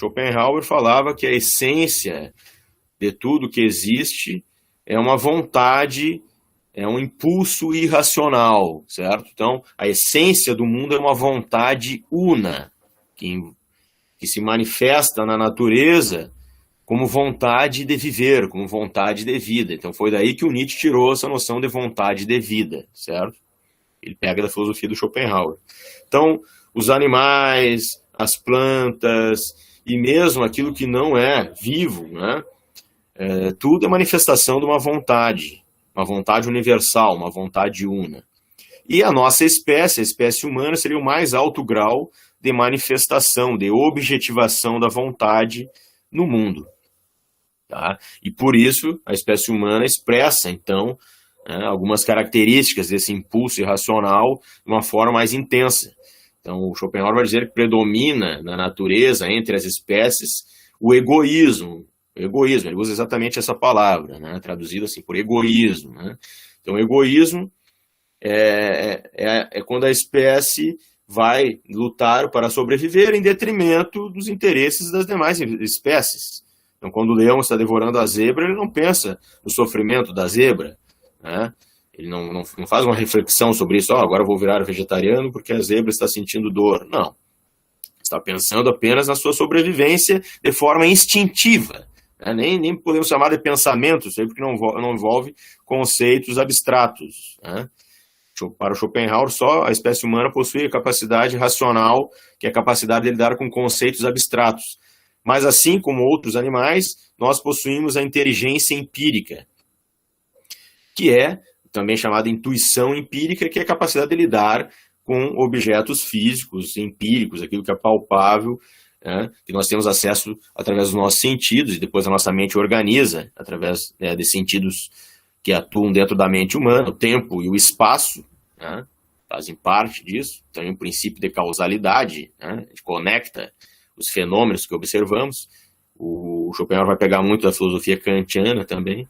Schopenhauer falava que a essência de tudo que existe é uma vontade, é um impulso irracional, certo? Então, a essência do mundo é uma vontade una, que se manifesta na natureza como vontade de viver, como vontade de vida. Então, foi daí que o Nietzsche tirou essa noção de vontade de vida, certo? Ele pega da filosofia do Schopenhauer. Então, os animais, as plantas e mesmo aquilo que não é vivo, né? Tudo é manifestação de uma vontade universal, uma vontade una. E a nossa espécie, a espécie humana, seria o mais alto grau de manifestação, de objetivação da vontade no mundo. Tá? E por isso a espécie humana expressa, então, algumas características desse impulso irracional de uma forma mais intensa. Então, o Schopenhauer vai dizer que predomina na natureza, entre as espécies, o egoísmo. Egoísmo, ele usa exatamente essa palavra, né, traduzida assim por egoísmo. Né? Então, egoísmo é quando a espécie vai lutar para sobreviver em detrimento dos interesses das demais espécies. Então, quando o leão está devorando a zebra, ele não pensa no sofrimento da zebra, né? Ele não faz uma reflexão sobre isso, agora eu vou virar vegetariano porque a zebra está sentindo dor. Não. Está pensando apenas na sua sobrevivência de forma instintiva. Né? Nem podemos chamar de pensamento, isso aí porque não envolve conceitos abstratos. Né? Para o Schopenhauer, só a espécie humana possui a capacidade racional, que é a capacidade de lidar com conceitos abstratos. Mas assim como outros animais, nós possuímos a inteligência empírica, que é também chamada intuição empírica, que é a capacidade de lidar com objetos físicos, empíricos, aquilo que é palpável, né, que nós temos acesso através dos nossos sentidos, e depois a nossa mente organiza através de sentidos que atuam dentro da mente humana, o tempo e o espaço, né, fazem parte disso, também o princípio de causalidade, né, a gente conecta os fenômenos que observamos. O Schopenhauer vai pegar muito da filosofia kantiana também,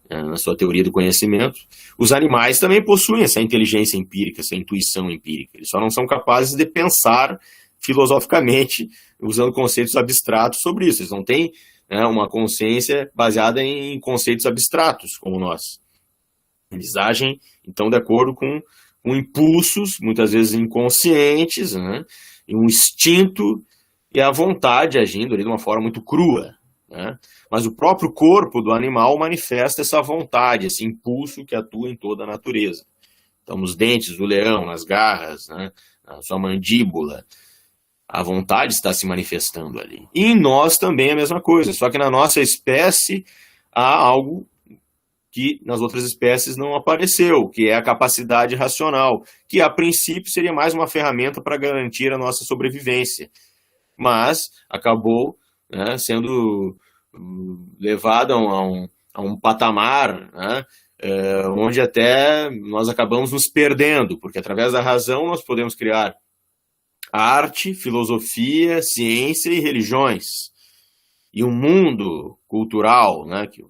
na sua teoria do conhecimento. Os animais também possuem essa inteligência empírica, essa intuição empírica. Eles só não são capazes de pensar filosoficamente, usando conceitos abstratos sobre isso. Eles não têm uma consciência baseada em conceitos abstratos, como nós. Eles agem, então, de acordo com impulsos, muitas vezes inconscientes, né? E um instinto e a vontade agindo ali de uma forma muito crua. Né? Mas o próprio corpo do animal manifesta essa vontade, esse impulso que atua em toda a natureza. Então, nos dentes do leão, nas garras, né, na sua mandíbula, a vontade está se manifestando ali. E em nós também é a mesma coisa, só que na nossa espécie há algo que nas outras espécies não apareceu, que é a capacidade racional, que a princípio seria mais uma ferramenta para garantir a nossa sobrevivência. Mas acabou sendo levado a um patamar, né, onde até nós acabamos nos perdendo, porque através da razão nós podemos criar arte, filosofia, ciência e religiões. E um mundo cultural, né, que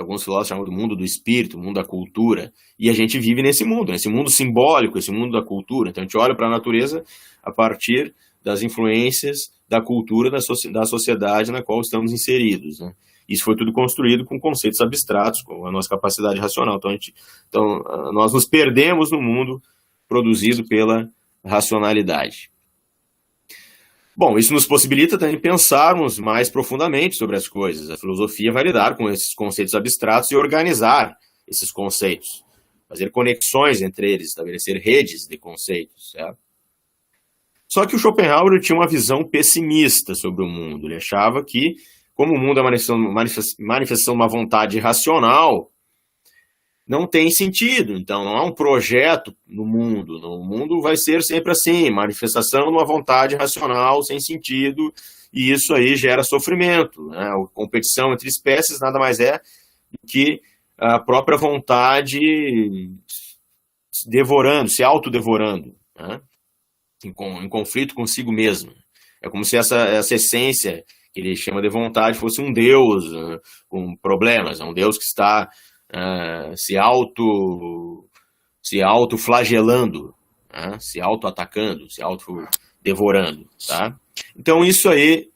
alguns filósofos chamam do mundo do espírito, o mundo da cultura, e a gente vive nesse mundo simbólico, esse mundo da cultura. Então a gente olha para a natureza a partir das influências da cultura da sociedade na qual estamos inseridos. Né? Isso foi tudo construído com conceitos abstratos, com a nossa capacidade racional. Então nós nos perdemos no mundo produzido pela racionalidade. Bom, isso nos possibilita também pensarmos mais profundamente sobre as coisas. A filosofia vai lidar com esses conceitos abstratos e organizar esses conceitos, fazer conexões entre eles, estabelecer redes de conceitos, certo? Só que o Schopenhauer tinha uma visão pessimista sobre o mundo. Ele achava que, como o mundo é manifestação de uma vontade racional, não tem sentido. Então, não há um projeto no mundo. O mundo vai ser sempre assim, manifestação de uma vontade racional, sem sentido, e isso aí gera sofrimento. Né? A competição entre espécies nada mais é do que a própria vontade devorando, se autodevorando, né? Em conflito consigo mesmo. É como se essa essência, que ele chama de vontade, fosse um Deus com problemas, um Deus que está se autoflagelando, se auto-atacando, se auto-devorando. Tá? Então isso aí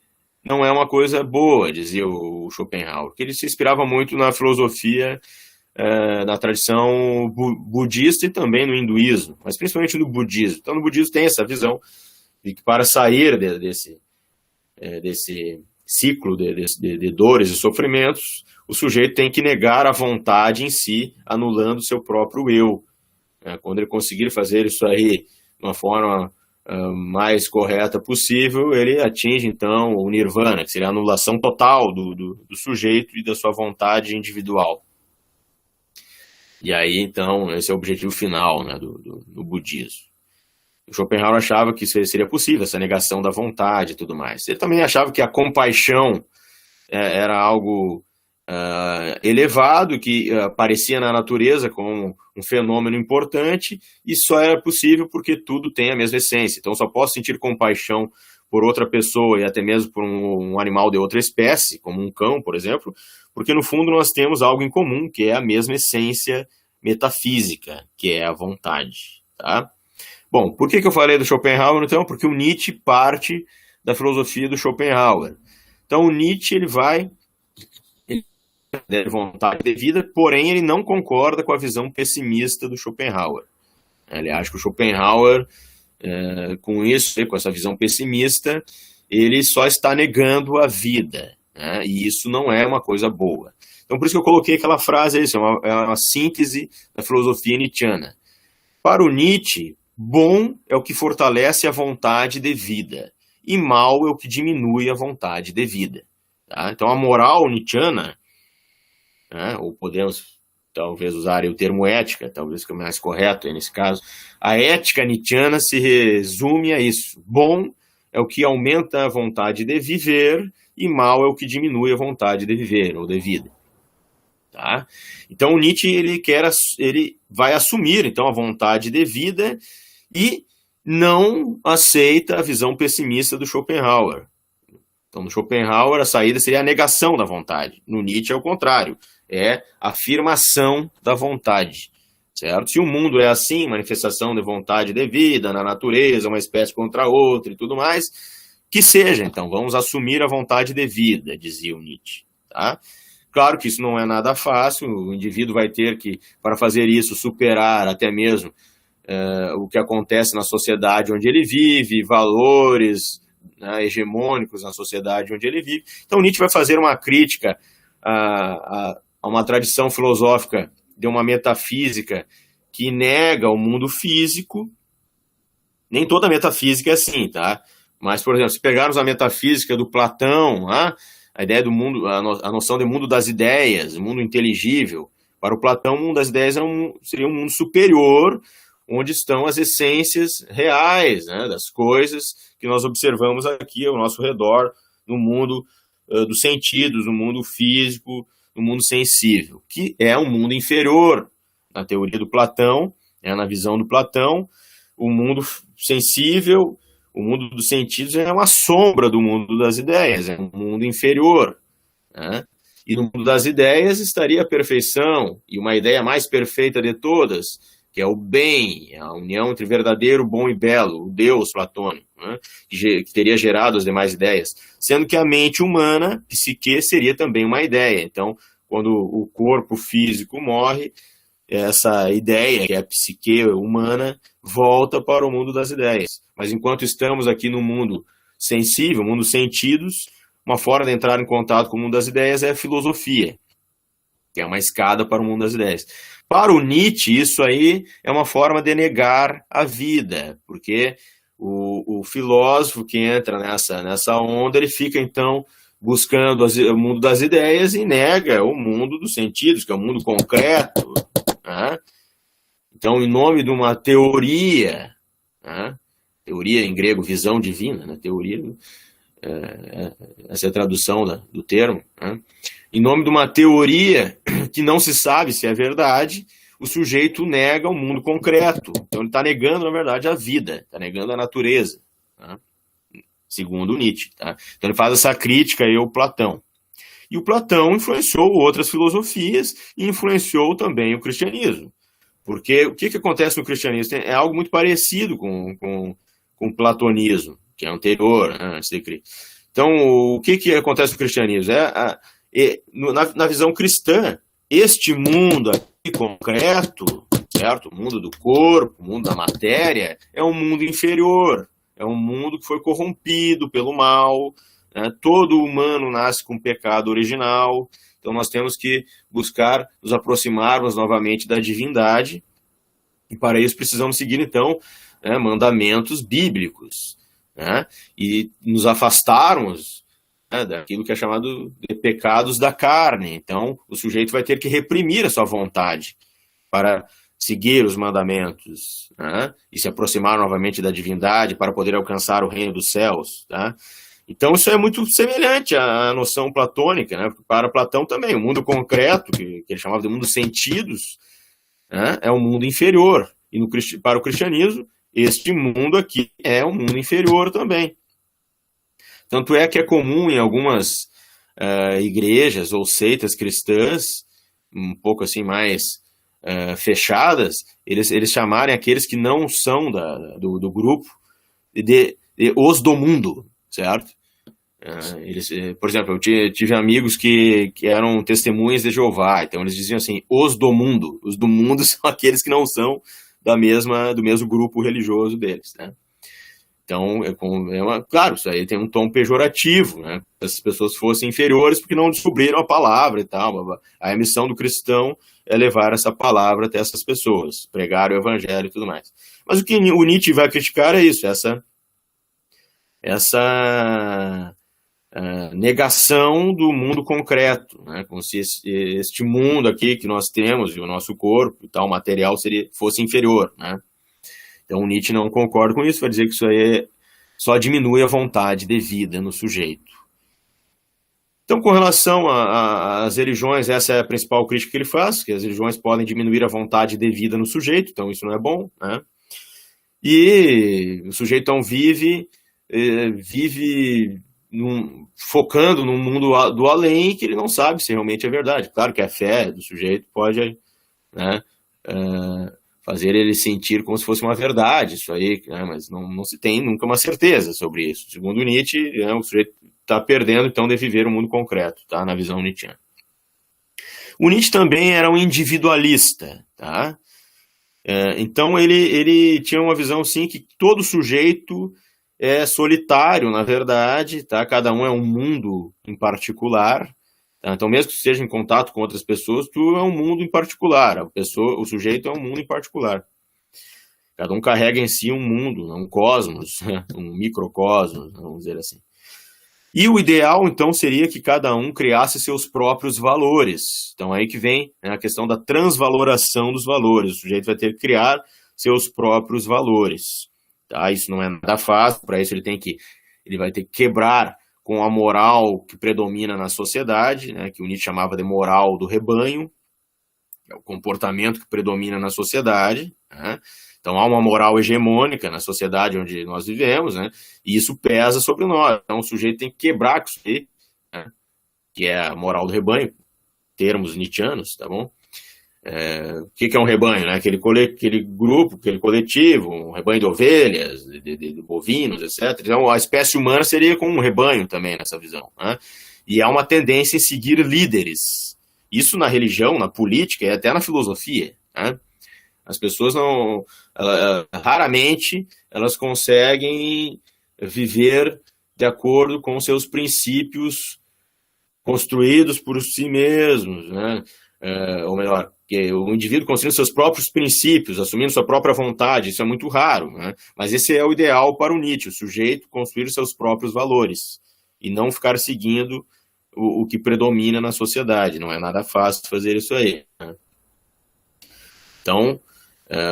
não é uma coisa boa, dizia o Schopenhauer, que ele se inspirava muito na filosofia, na tradição budista e também no hinduísmo, mas principalmente no budismo. Então, no budismo tem essa visão de que para sair desse ciclo de dores e sofrimentos, o sujeito tem que negar a vontade em si, anulando seu próprio eu. Quando ele conseguir fazer isso aí de uma forma mais correta possível, ele atinge, então, o nirvana, que seria a anulação total do sujeito e da sua vontade individual. E aí, então, esse é o objetivo final, né, do budismo. O Schopenhauer achava que isso seria possível, essa negação da vontade e tudo mais. Ele também achava que a compaixão era algo elevado, que aparecia na natureza como um fenômeno importante, e só era possível porque tudo tem a mesma essência. Então, só posso sentir compaixão por outra pessoa e até mesmo por um animal de outra espécie, como um cão, por exemplo, porque no fundo nós temos algo em comum, que é a mesma essência metafísica, que é a vontade. Tá? Bom, por que eu falei do Schopenhauer, então? Porque o Nietzsche parte da filosofia do Schopenhauer. Então, o Nietzsche ele vai de vontade de vida, porém ele não concorda com a visão pessimista do Schopenhauer. Ele acha que o Schopenhauer, com isso, com essa visão pessimista, ele só está negando a vida, né? E isso não é uma coisa boa. Então, por isso que eu coloquei aquela frase, é uma síntese da filosofia nietzschiana. Para o Nietzsche, bom é o que fortalece a vontade de vida, e mal é o que diminui a vontade de vida. Tá? Então, a moral nietzschiana, ou podemos talvez usar o termo ética, talvez que é mais correto aí nesse caso, a ética nietzschiana se resume a isso. Bom é o que aumenta a vontade de viver e mal é o que diminui a vontade de viver ou de vida. Tá? Então o Nietzsche ele vai assumir então a vontade de vida e não aceita a visão pessimista do Schopenhauer. Então no Schopenhauer a saída seria a negação da vontade. No Nietzsche é o contrário. É a afirmação da vontade, certo? Se o mundo é assim, manifestação de vontade de vida, na natureza, uma espécie contra a outra e tudo mais, que seja, então, vamos assumir a vontade de vida, dizia o Nietzsche, tá? Claro que isso não é nada fácil, o indivíduo vai ter que, para fazer isso, superar até mesmo o que acontece na sociedade onde ele vive, valores, né, hegemônicos na sociedade onde ele vive. Então, Nietzsche vai fazer uma crítica a uma tradição filosófica de uma metafísica que nega o mundo físico. Nem toda metafísica é assim, tá? Mas, por exemplo, se pegarmos a metafísica do Platão, a ideia do mundo, a noção de mundo das ideias, mundo inteligível, para o Platão, o mundo das ideias seria um mundo superior, onde estão as essências reais, né, das coisas que nós observamos aqui ao nosso redor, no mundo dos sentidos, no mundo físico, no mundo sensível, que é um mundo inferior. Na teoria do Platão, na visão do Platão, o mundo sensível, o mundo dos sentidos é uma sombra do mundo das ideias, é um mundo inferior. Né? E no mundo das ideias estaria a perfeição, e uma ideia mais perfeita de todas, que é o bem, a união entre verdadeiro, bom e belo, o Deus platônico, né? que teria gerado as demais ideias. Sendo que a mente humana, psique, seria também uma ideia. Então, quando o corpo físico morre, essa ideia, que é a psique humana, volta para o mundo das ideias. Mas enquanto estamos aqui no mundo sensível, mundo sentidos, uma forma de entrar em contato com o mundo das ideias é a filosofia, que é uma escada para o mundo das ideias. Para o Nietzsche, isso aí é uma forma de negar a vida, porque o filósofo que entra nessa onda, ele fica, então, buscando o mundo das ideias e nega o mundo dos sentidos, que é o mundo concreto. Né? Então, em nome de uma teoria, né? Teoria em grego, visão divina, né? Teoria, essa é a tradução do termo, né? Em nome de uma teoria que não se sabe se é verdade, o sujeito nega o mundo concreto. Então ele está negando, na verdade, a vida, está negando a natureza, tá? Segundo Nietzsche. Tá? Então ele faz essa crítica aí ao Platão. E o Platão influenciou outras filosofias e influenciou também o cristianismo. Porque o que acontece no cristianismo? É algo muito parecido com o platonismo, que é anterior, né, antes de Cristo. Então, o que acontece no cristianismo? Na visão cristã, este mundo aqui concreto, certo? O mundo do corpo, o mundo da matéria, é um mundo inferior, é um mundo que foi corrompido pelo mal, né? Todo humano nasce com pecado original, então nós temos que buscar nos aproximarmos novamente da divindade, e para isso precisamos seguir, então, né, mandamentos bíblicos, né? E nos afastarmos, né, daquilo que é chamado de pecados da carne. Então, o sujeito vai ter que reprimir a sua vontade para seguir os mandamentos, né, e se aproximar novamente da divindade para poder alcançar o reino dos céus. Tá? Então, isso é muito semelhante à noção platônica, né? Porque para Platão também, o mundo concreto, que ele chamava de mundo dos sentidos, né, é um mundo inferior. E para o cristianismo, este mundo aqui é um mundo inferior também. Tanto é que é comum em algumas igrejas ou seitas cristãs, um pouco assim mais fechadas, eles chamarem aqueles que não são do grupo de os do mundo, certo? Por exemplo, eu tive amigos que eram testemunhas de Jeová, então eles diziam assim, os do mundo. Os do mundo são aqueles que não são do mesmo grupo religioso deles, né? Então, claro, isso aí tem um tom pejorativo, né? As pessoas fossem inferiores porque não descobriram a palavra e tal. A missão do cristão é levar essa palavra até essas pessoas, pregar o evangelho e tudo mais. Mas o que o Nietzsche vai criticar é isso, essa negação do mundo concreto, né? Como se este mundo aqui que nós temos, e o nosso corpo e tal, material, fosse inferior, né? Então o Nietzsche não concorda com isso, vai dizer que isso aí só diminui a vontade de vida no sujeito. Então, com relação às religiões, essa é a principal crítica que ele faz, que as religiões podem diminuir a vontade de vida no sujeito, então isso não é bom, né? E o sujeito então vive focando num mundo do além que ele não sabe se realmente é verdade. Claro que a fé do sujeito pode, né, fazer ele sentir como se fosse uma verdade, isso aí, né, mas não se tem nunca uma certeza sobre isso. Segundo Nietzsche, né, o sujeito está perdendo, então, de viver o mundo concreto, tá, na visão nietzschiana. O Nietzsche também era um individualista, tá? Então ele tinha uma visão, sim, que todo sujeito é solitário, na verdade, tá? Cada um é um mundo em particular. Tá? Então, mesmo que esteja em contato com outras pessoas, tu é um mundo em particular. O sujeito é um mundo em particular. Cada um carrega em si um mundo, um cosmos, um microcosmos, vamos dizer assim. E o ideal, então, seria que cada um criasse seus próprios valores. Então, aí que vem, né, a questão da transvaloração dos valores. O sujeito vai ter que criar seus próprios valores. Tá? Isso não é nada fácil, para isso ele vai ter que quebrar com a moral que predomina na sociedade, né, que o Nietzsche chamava de moral do rebanho, é o comportamento que predomina na sociedade, né? Então há uma moral hegemônica na sociedade onde nós vivemos, né? E isso pesa sobre nós. Então o sujeito tem que quebrar com isso aí, né? Que é a moral do rebanho, termos nietzschianos, tá bom? O que é um rebanho, né? Aquele grupo, aquele coletivo, um rebanho de ovelhas, de bovinos, etc. Então a espécie humana seria como um rebanho também nessa visão, né? E há uma tendência em seguir líderes. Isso na religião, na política e até na filosofia, né? As pessoas raramente elas conseguem viver de acordo com seus princípios construídos por si mesmos, né? Ou melhor, o indivíduo construindo seus próprios princípios, assumindo sua própria vontade, isso é muito raro, né? Mas esse é o ideal para o Nietzsche, o sujeito construir seus próprios valores e não ficar seguindo o que predomina na sociedade. Não é nada fácil fazer isso aí, né? Então,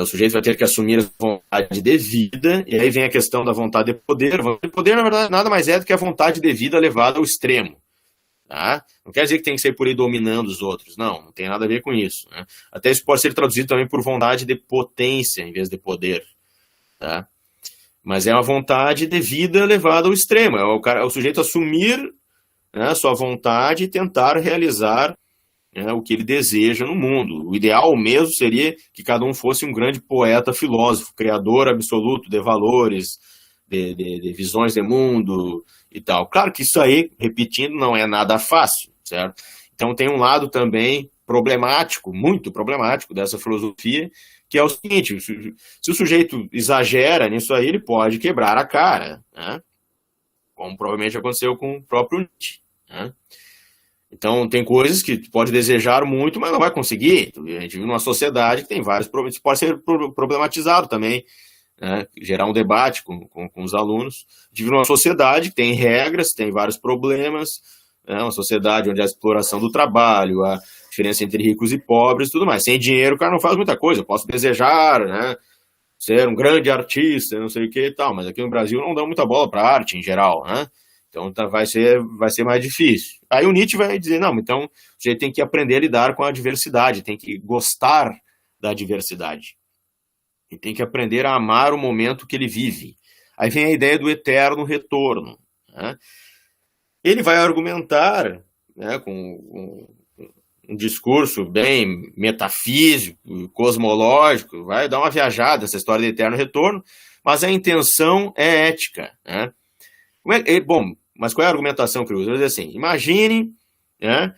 o sujeito vai ter que assumir a vontade de vida, e aí vem a questão da vontade de poder. A vontade de poder, na verdade, nada mais é do que a vontade de vida levada ao extremo. Tá? Não quer dizer que tem que ser por aí dominando os outros, não tem nada a ver com isso, né? Até isso pode ser traduzido também por vontade de potência em vez de poder, tá? Mas é uma vontade de vida levada ao extremo, é o sujeito assumir, né, sua vontade e tentar realizar, né, o que ele deseja no mundo. O ideal mesmo seria que cada um fosse um grande poeta, filósofo, criador absoluto de valores, de visões de mundo e tal. Claro que isso aí, repetindo, não é nada fácil, certo? Então tem um lado também problemático, muito problemático dessa filosofia, que é o seguinte: se o sujeito exagera nisso aí, ele pode quebrar a cara, né? Como provavelmente aconteceu com o próprio Nietzsche, né? Então tem coisas que tu pode desejar muito, mas não vai conseguir. A gente vive numa sociedade que tem vários problemas, isso pode ser problematizado também, né? Gerar um debate com os alunos. A gente vive numa sociedade que tem regras, tem vários problemas, né? Uma sociedade onde a exploração do trabalho, a diferença entre ricos e pobres e tudo mais. Sem dinheiro o cara não faz muita coisa. Eu posso desejar, né, ser um grande artista, não sei o que e tal, mas aqui no Brasil não dão muita bola para arte em geral, né? Então vai ser mais difícil. Aí o Nietzsche vai dizer, não, então a gente tem que aprender a lidar com a diversidade, tem que gostar da diversidade. E tem que aprender a amar o momento que ele vive. Aí vem a ideia do eterno retorno, né? Ele vai argumentar, né, com um discurso bem metafísico, cosmológico, vai dar uma viajada nessa história de eterno retorno, mas a intenção é ética, né? Bom, mas qual é a argumentação que ele usa? Ele diz assim, imagine, né,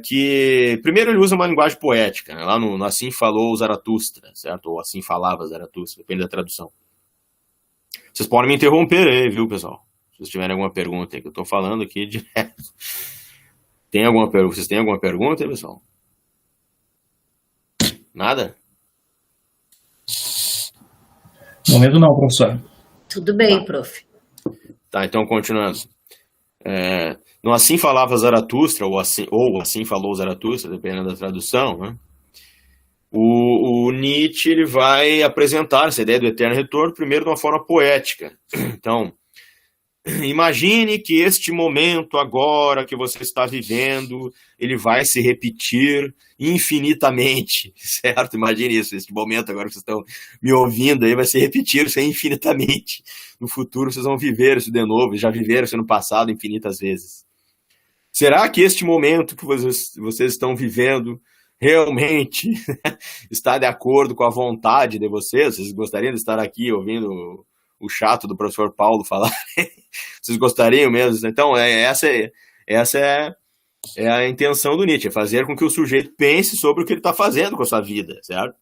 que primeiro ele usa uma linguagem poética, né, lá no Assim Falou Zaratustra, certo? Ou Assim Falava Zaratustra, depende da tradução. Vocês podem me interromper aí, viu, pessoal? Se vocês tiverem alguma pergunta aí, que eu estou falando aqui direto. Vocês têm alguma pergunta, pessoal? Nada? No momento não, professor. Tudo bem, prof. Tá, então continuando. No Assim Falava Zaratustra, ou assim Falou Zaratustra, dependendo da tradução, né? O Nietzsche ele vai apresentar essa ideia do eterno retorno primeiro de uma forma poética. Então, imagine que este momento agora que você está vivendo, ele vai se repetir infinitamente, certo? Imagine isso, este momento agora que vocês estão me ouvindo aí vai se repetir isso infinitamente. No futuro vocês vão viver isso de novo, já viveram isso no passado infinitas vezes. Será que este momento que vocês estão vivendo realmente está de acordo com a vontade de vocês? Vocês gostariam de estar aqui ouvindo o chato do professor Paulo falar? Vocês gostariam mesmo? Então, essa é a intenção do Nietzsche, é fazer com que o sujeito pense sobre o que ele está fazendo com a sua vida, certo?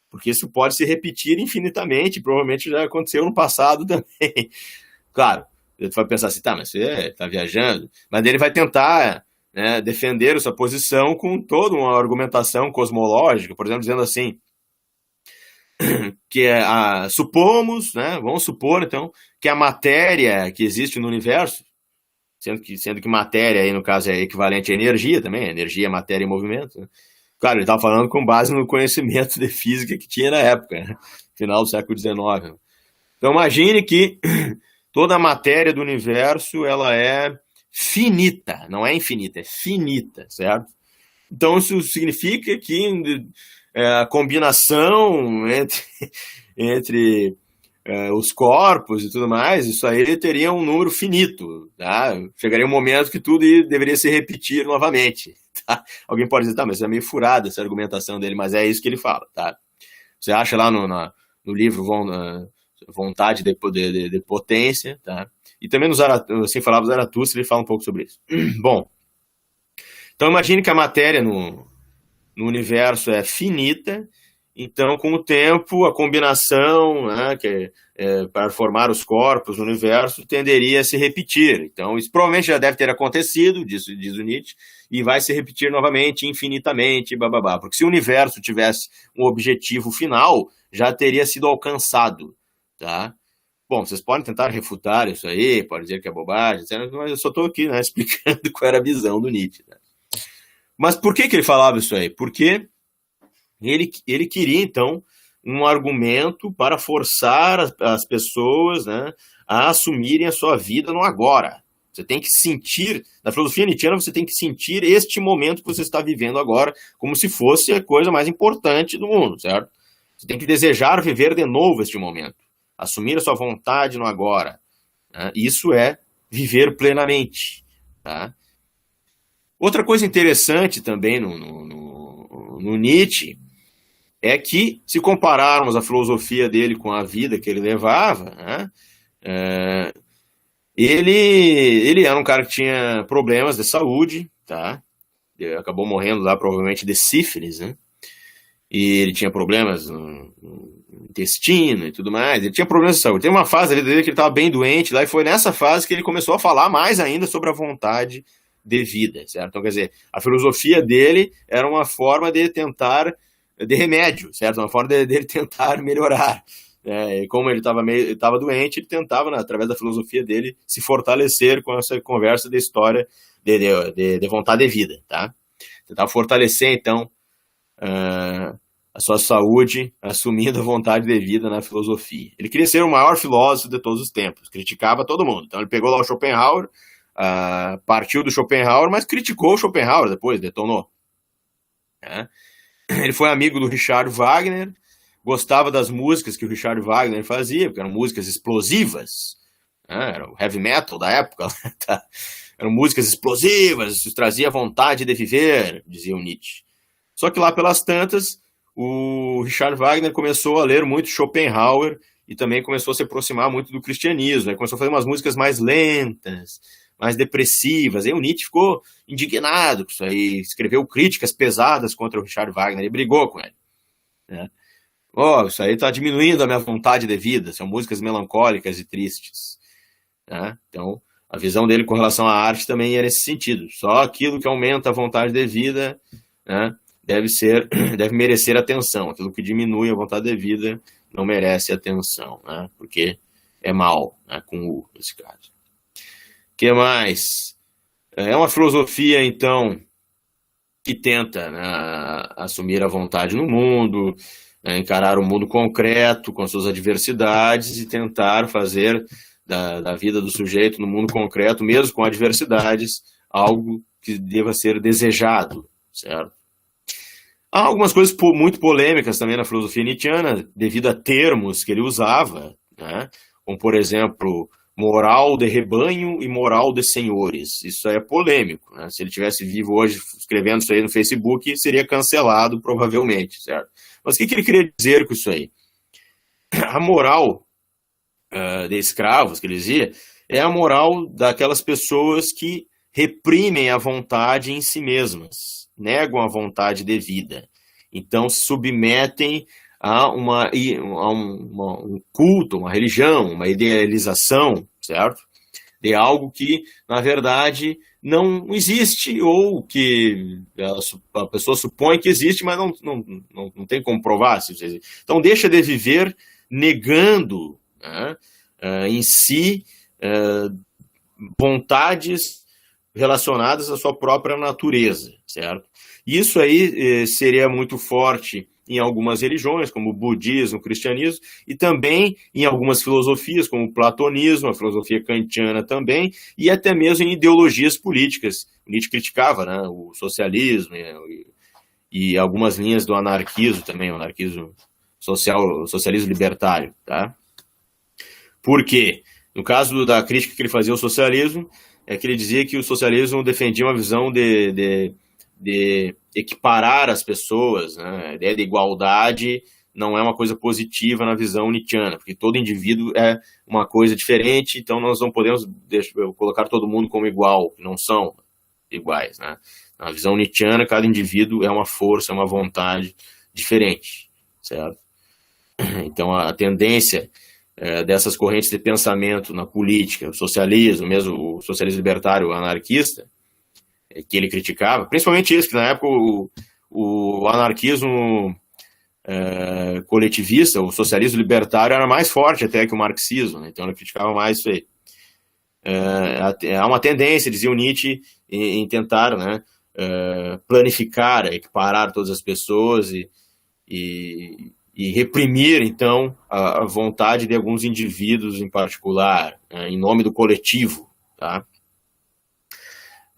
Porque isso pode se repetir infinitamente, provavelmente já aconteceu no passado também. Claro, ele vai pensar assim, tá, mas você está viajando, mas ele vai tentar, né, defender essa posição com toda uma argumentação cosmológica, por exemplo, dizendo assim, que supomos, né, vamos supor, então, que a matéria que existe no universo, sendo que matéria, aí no caso, é equivalente à energia também, energia, matéria e movimento, né? Claro, ele estava falando com base no conhecimento de física que tinha na época, né? Final do século XIX. Então, imagine que toda a matéria do universo, ela é finita, não é infinita, é finita, certo? Então, isso significa que a combinação entre os corpos e tudo mais, isso aí teria um número finito, tá? Chegaria um momento que tudo deveria se repetir novamente, tá? Alguém pode dizer, tá, mas é meio furada essa argumentação dele, mas é isso que ele fala, tá? Você acha lá no livro Vontade de Potência, tá? E também Assim Falava Zaratustra, ele fala um pouco sobre isso. Bom, então imagine que a matéria no universo é finita, então com o tempo a combinação, né, para formar os corpos no universo tenderia a se repetir. Então isso provavelmente já deve ter acontecido, diz o Nietzsche, e vai se repetir novamente, infinitamente, bababá. Porque se o universo tivesse um objetivo final, já teria sido alcançado, tá? Bom, vocês podem tentar refutar isso aí, podem dizer que é bobagem, mas eu só estou aqui, né, explicando qual era a visão do Nietzsche, né? Mas por que ele falava isso aí? Porque ele queria, então, um argumento para forçar as pessoas, né, a assumirem a sua vida no agora. Você tem que sentir, na filosofia nietzschiana, você tem que sentir este momento que você está vivendo agora como se fosse a coisa mais importante do mundo, certo? Você tem que desejar viver de novo este momento, assumir a sua vontade no agora, né? Isso é viver plenamente, tá? Outra coisa interessante também no Nietzsche é que, se compararmos a filosofia dele com a vida que ele levava, né, Ele era um cara que tinha problemas de saúde, tá? Ele acabou morrendo lá, provavelmente, de sífilis, né? E ele tinha problemas no intestino e tudo mais. Ele tinha problemas de saúde. Tem uma fase ali dele que ele estava bem doente lá, e foi nessa fase que ele começou a falar mais ainda sobre a vontade de vida, certo? Então, quer dizer, a filosofia dele era uma forma de tentar, de remédio, certo? Uma forma de ele tentar melhorar. E como ele estava doente, ele tentava, né, através da filosofia dele, se fortalecer com essa conversa de história de vontade de vida, tá? Tentava fortalecer, então, a sua saúde, assumindo a vontade de vida na filosofia. Ele queria ser o maior filósofo de todos os tempos, criticava todo mundo. Então ele pegou lá o Schopenhauer, partiu do Schopenhauer, mas criticou o Schopenhauer depois, detonou. Ele foi amigo do Richard Wagner, gostava das músicas que o Richard Wagner fazia, porque eram músicas explosivas, era o heavy metal da época, tá? Eram músicas explosivas, isso trazia vontade de viver, dizia o Nietzsche. Só que lá pelas tantas, o Richard Wagner começou a ler muito Schopenhauer e também começou a se aproximar muito do cristianismo, começou a fazer umas músicas mais lentas, mais depressivas. Aí o Nietzsche ficou indignado com isso aí, escreveu críticas pesadas contra o Richard Wagner e brigou com ele, né? Isso aí está diminuindo a minha vontade de vida, são músicas melancólicas e tristes, né? Então, a visão dele com relação à arte também é nesse sentido. Só aquilo que aumenta a vontade de vida, né, deve merecer atenção. Aquilo que diminui a vontade de vida não merece atenção, né, porque é mal, né, com o nesse caso. O que mais? É uma filosofia, então, que tenta, né, assumir a vontade no mundo, encarar o mundo concreto com suas adversidades e tentar fazer da vida do sujeito no mundo concreto, mesmo com adversidades, algo que deva ser desejado, certo? Há algumas coisas muito polêmicas também na filosofia nietzschiana, devido a termos que ele usava, né? Como, por exemplo, moral de rebanho e moral de senhores. Isso é polêmico, né? Se ele tivesse vivo hoje escrevendo isso aí no Facebook, seria cancelado, provavelmente, certo? Mas o que ele queria dizer com isso aí? A moral de escravos, que ele dizia, é a moral daquelas pessoas que reprimem a vontade em si mesmas, negam a vontade de vida. Então se submetem a um culto, uma religião, uma idealização, certo? De algo que, na verdade, não existe, ou que a pessoa supõe que existe, mas não tem como provar. Então deixa de viver negando, né, em si vontades relacionadas à sua própria natureza, certo? Isso aí seria muito forte em algumas religiões, como o budismo, o cristianismo, e também em algumas filosofias, como o platonismo, a filosofia kantiana também, e até mesmo em ideologias políticas. Nietzsche criticava, né, o socialismo e algumas linhas do anarquismo também, o anarquismo social, o socialismo libertário, tá? Por quê? No caso da crítica que ele fazia ao socialismo, é que ele dizia que o socialismo defendia uma visão de equiparar as pessoas, né? A ideia de igualdade não é uma coisa positiva na visão nietzschiana, porque todo indivíduo é uma coisa diferente, então nós não podemos colocar todo mundo como igual, não são iguais, né? Na visão nietzschiana, cada indivíduo é uma força, é uma vontade diferente, certo? Então a tendência dessas correntes de pensamento na política, o socialismo, mesmo o socialismo libertário, o anarquista, que ele criticava, principalmente isso, que na época o anarquismo coletivista, o socialismo libertário era mais forte até que o marxismo, né? Então ele criticava mais isso aí. Há uma tendência, dizia o Nietzsche, em tentar, né, planificar, equiparar todas as pessoas e reprimir, então, a vontade de alguns indivíduos em particular, em nome do coletivo, tá?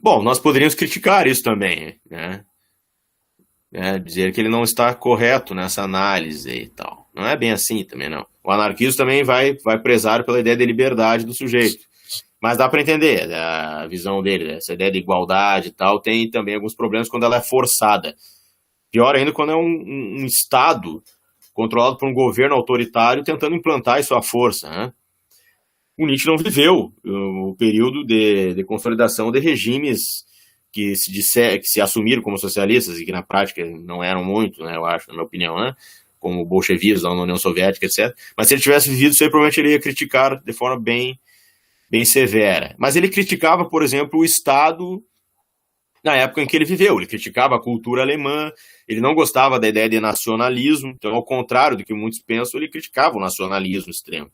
Bom, nós poderíamos criticar isso também, né? Dizer que ele não está correto nessa análise e tal. Não é bem assim também, não. O anarquismo também vai prezar pela ideia de liberdade do sujeito. Mas dá para entender a visão dele, essa ideia de igualdade e tal, tem também alguns problemas quando ela é forçada. Pior ainda quando é um Estado controlado por um governo autoritário tentando implantar isso à força, né? o Nietzsche não viveu o período de consolidação de regimes que se assumiram como socialistas e que na prática não eram muito, né, eu acho, na minha opinião, né, como bolchevismo na União Soviética, etc. Mas se ele tivesse vivido isso aí, provavelmente ele ia criticar de forma bem severa. Mas ele criticava, por exemplo, o Estado na época em que ele viveu. Ele criticava a cultura alemã, ele não gostava da ideia de nacionalismo, então, ao contrário do que muitos pensam, ele criticava o nacionalismo extremo.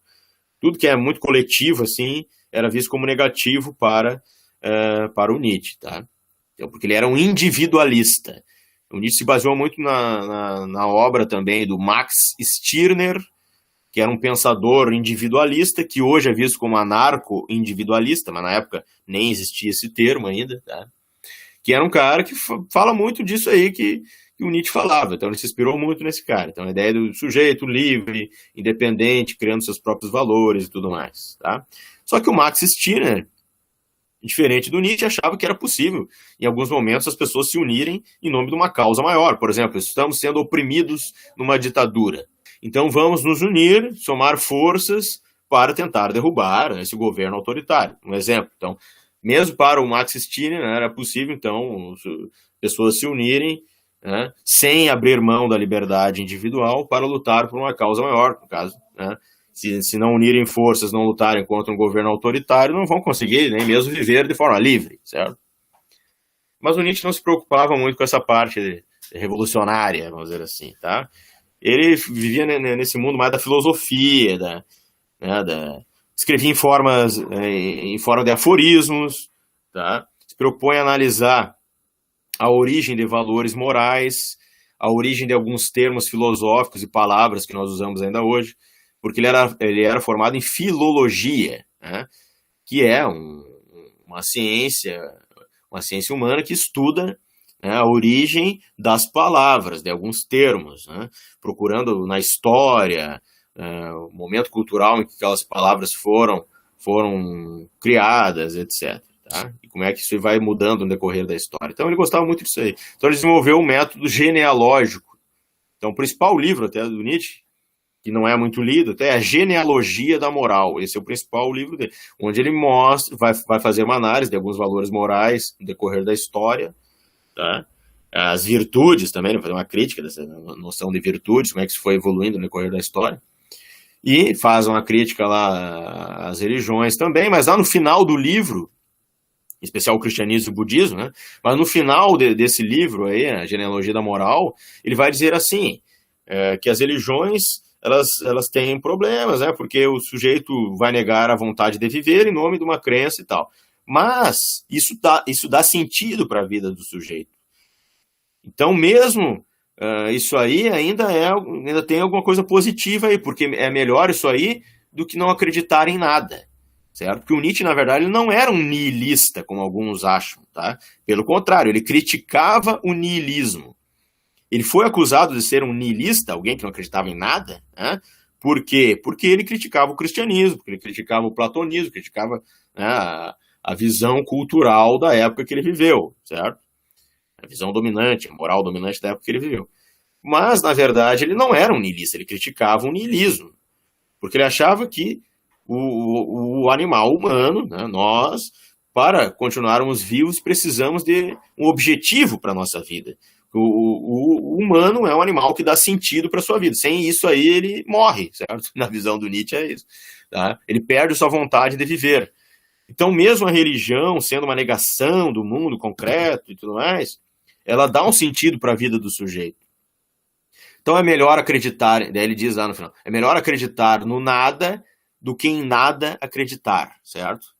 Tudo que é muito coletivo, assim, era visto como negativo para o Nietzsche, tá? Então, porque ele era um individualista. O Nietzsche se baseou muito na obra também do Max Stirner, que era um pensador individualista, que hoje é visto como anarco-individualista, mas na época nem existia esse termo ainda, tá? Que era um cara que fala muito disso aí que o Nietzsche falava. Então ele se inspirou muito nesse cara. Então a ideia do sujeito livre, independente, criando seus próprios valores e tudo mais, tá? Só que o Max Stirner, diferente do Nietzsche, achava que era possível, em alguns momentos, as pessoas se unirem em nome de uma causa maior. Por exemplo, estamos sendo oprimidos numa ditadura. Então vamos nos unir, somar forças para tentar derrubar esse governo autoritário. Um exemplo. Então, mesmo para o Max Stirner, né, era possível, então, pessoas se unirem, né, sem abrir mão da liberdade individual para lutar por uma causa maior, no caso, né? Se não unirem forças, não lutarem contra um governo autoritário, não vão conseguir nem mesmo viver de forma livre, certo? Mas o Nietzsche não se preocupava muito com essa parte revolucionária, vamos dizer assim, tá? Ele vivia nesse mundo mais da filosofia, escrevia em forma de aforismos, tá? Se preocupou em analisar a origem de valores morais, a origem de alguns termos filosóficos e palavras que nós usamos ainda hoje, porque ele era formado em filologia, né? Que é uma ciência humana que estuda, né, a origem das palavras, de alguns termos, né? Procurando na história, o momento cultural em que aquelas palavras foram criadas, etc. Tá? E como é que isso vai mudando no decorrer da história. Então ele gostava muito disso aí. Então ele desenvolveu um método genealógico. Então o principal livro até do Nietzsche, que não é muito lido, até é a Genealogia da Moral. Esse é o principal livro dele, onde ele mostra, vai fazer uma análise de alguns valores morais no decorrer da história, tá? As virtudes também, vai fazer uma crítica dessa noção de virtudes, como é que isso foi evoluindo no decorrer da história. E faz uma crítica lá às religiões também, mas lá no final do livro, em especial o cristianismo e o budismo, né? Mas no final desse livro aí, a Genealogia da Moral, ele vai dizer assim, que as religiões elas têm problemas, né? Porque o sujeito vai negar a vontade de viver em nome de uma crença e tal. Mas isso dá sentido para a vida do sujeito. Então, mesmo isso aí ainda tem alguma coisa positiva aí, porque é melhor isso aí do que não acreditar em nada, certo? Porque o Nietzsche, na verdade, ele não era um nihilista, como alguns acham, tá? Pelo contrário, ele criticava o nihilismo. Ele foi acusado de ser um nihilista, alguém que não acreditava em nada, né? Por quê? Porque ele criticava o cristianismo, porque ele criticava o platonismo, criticava, né, a visão cultural da época que ele viveu, certo? A visão dominante, a moral dominante da época que ele viveu. Mas, na verdade, ele não era um nihilista, ele criticava o nihilismo, porque ele achava que o animal humano, né, nós, para continuarmos vivos, precisamos de um objetivo para a nossa vida. O humano é um animal que dá sentido para a sua vida. Sem isso aí, ele morre, certo? Na visão do Nietzsche é isso. Tá? Ele perde a sua vontade de viver. Então, mesmo a religião, sendo uma negação do mundo concreto e tudo mais, ela dá um sentido para a vida do sujeito. Então, é melhor acreditar, daí ele diz lá no final, é melhor acreditar no nada do que em nada acreditar, certo?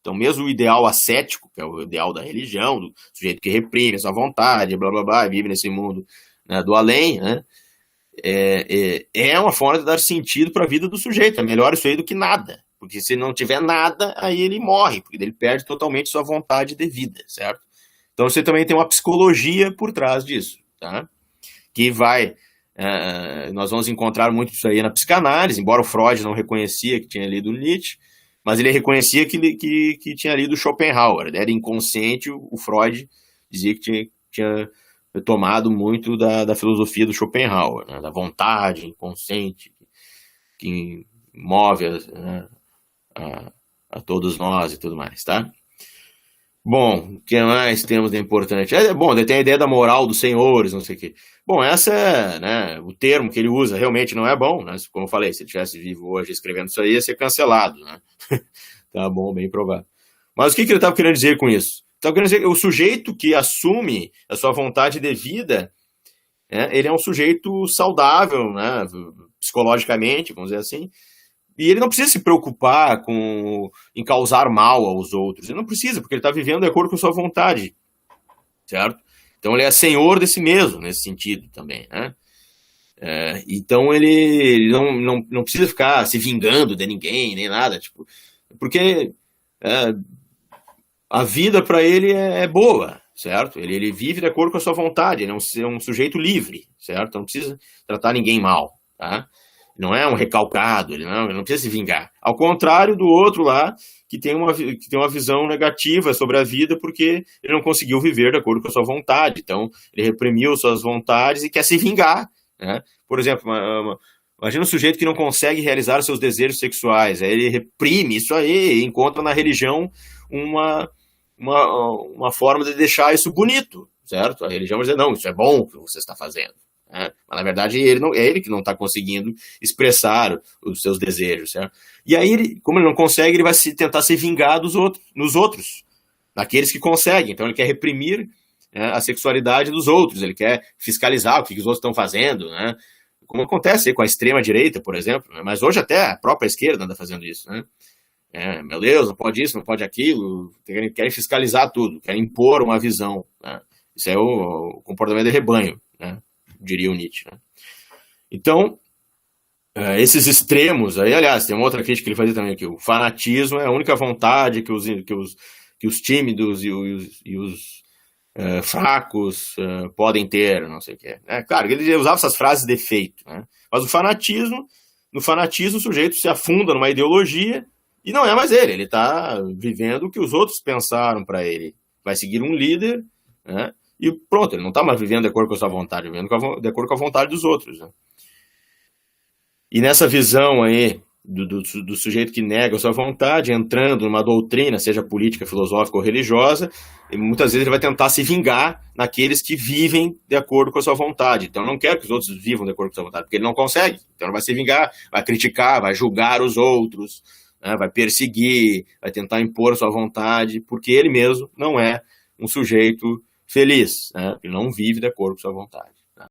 Então, mesmo o ideal ascético, que é o ideal da religião, do sujeito que reprime a sua vontade, blá, blá, blá, vive nesse mundo, né, do além, né, é uma forma de dar sentido para a vida do sujeito. É melhor isso aí do que nada. Porque se não tiver nada, aí ele morre, porque ele perde totalmente sua vontade de vida, certo? Então, você também tem uma psicologia por trás disso, tá? Que nós vamos encontrar muito isso aí na psicanálise, embora o Freud não reconhecia que tinha lido Nietzsche, mas ele reconhecia que tinha lido Schopenhauer. Era inconsciente, o Freud dizia que tinha tomado muito da filosofia do Schopenhauer, né, da vontade inconsciente que move a todos nós e tudo mais, tá? Bom, o que mais temos de importante? Bom, tem a ideia da moral dos senhores, não sei o quê. Bom, essa é, né, o termo que ele usa realmente não é bom, né? Como eu falei, se ele estivesse vivo hoje escrevendo isso aí, ia ser cancelado, né? Tá bom, bem provável. Mas o que ele estava querendo dizer com isso? Estava querendo dizer que o sujeito que assume a sua vontade de vida, né, ele é um sujeito saudável, né, psicologicamente, vamos dizer assim, e ele não precisa se preocupar em causar mal aos outros. Ele não precisa, porque ele está vivendo de acordo com a sua vontade, certo? Então ele é senhor de si mesmo, nesse sentido também, né? Então ele não precisa ficar se vingando de ninguém, nem nada, tipo, porque a vida para ele é boa, certo? Ele vive de acordo com a sua vontade, ele é um sujeito livre, certo? Não precisa tratar ninguém mal, tá? Não é um recalcado, ele não precisa se vingar. Ao contrário do outro lá, que tem uma visão negativa sobre a vida porque ele não conseguiu viver de acordo com a sua vontade. Então, ele reprimiu suas vontades e quer se vingar, né? Por exemplo, imagina um sujeito que não consegue realizar seus desejos sexuais. Aí ele reprime isso aí e encontra na religião uma forma de deixar isso bonito, certo? A religião vai dizer, não, isso é bom o que você está fazendo. Mas, na verdade, é ele que não está conseguindo expressar os seus desejos, certo? E aí, como ele não consegue, ele vai tentar se vingar nos outros, daqueles que conseguem. Então, ele quer reprimir, né, a sexualidade dos outros, ele quer fiscalizar o que os outros estão fazendo, né? Como acontece aí com a extrema-direita, por exemplo, né? Mas hoje até a própria esquerda anda fazendo isso, né? Meu Deus, não pode isso, não pode aquilo, querem fiscalizar tudo, querem impor uma visão, né? Isso é o comportamento de rebanho, né? Diria o Nietzsche, né? Então, esses extremos aí, aliás, tem uma outra crítica que ele fazia também, que o fanatismo é a única vontade que os tímidos e os fracos podem ter, não sei o que. Claro, ele usava essas frases de efeito, né? Mas no fanatismo o sujeito se afunda numa ideologia e não é mais ele está vivendo o que os outros pensaram para ele. Vai seguir um líder, né? E pronto, ele não está mais vivendo de acordo com a sua vontade, vivendo de acordo com a vontade dos outros, né? E nessa visão aí do sujeito que nega a sua vontade, entrando numa doutrina, seja política, filosófica ou religiosa, e muitas vezes ele vai tentar se vingar naqueles que vivem de acordo com a sua vontade. Então não quer que os outros vivam de acordo com a sua vontade, porque ele não consegue. Então ele vai se vingar, vai criticar, vai julgar os outros, né? Vai perseguir, vai tentar impor a sua vontade, porque ele mesmo não é um sujeito feliz, né? Ele não vive de acordo com a sua vontade.